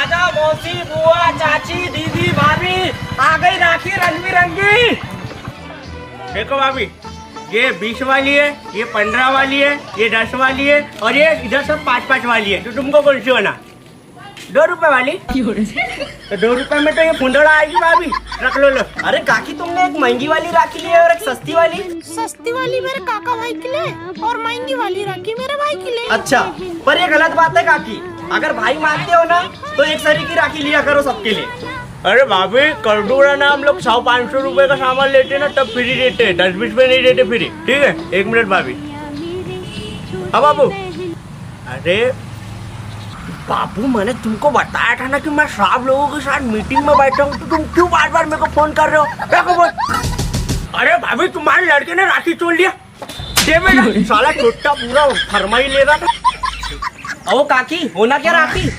चाचा मौसी बुआ चाची दीदी भाभी आ गई राखी रंग बिरंगी। देखो भाभी, ये 20 वाली है, ये 15 वाली है, ये 10 वाली है और ये इधर सब 5-5 वाली है। तो तुमको कौन सी होना? 2 रुपए वाली? तो 2 रुपए में तो ये फुंदड़ा आएगी भाभी, रख लो। अरे काकी, तुमने एक महंगी वाली राखी ली है और एक सस्ती वाली। सस्ती वाली मेरे काका भाई के लिए और महंगी वाली राखी मेरे भाई के लिए। अच्छा, पर ये गलत बात है काकी। अगर भाई मानते हो ना तो एक सरी की राखी लिया करो सबके लिए। अरे भाभी, कर दो ना, हम लोग 100-500 रुपए का सामान लेते ना तब फ्री देते, 10-20 में नहीं देते फ्री। ठीक है, 1 मिनट भाभी। हाँ बाबू। अरे बाबू, मैंने तुमको बताया था ना कि मैं सब लोगों के साथ मीटिंग में बैठा हूँ, तो तुम क्यों बार बार मेरे को फोन कर रहे हो? देखो बोल। अरे भाभी, तुम्हारे लड़के ने राखी तोड़ लिया। दे बेटा, साला छोटा पूरा फरमाई ले रहा था। ओ काकी, होना क्या राखी?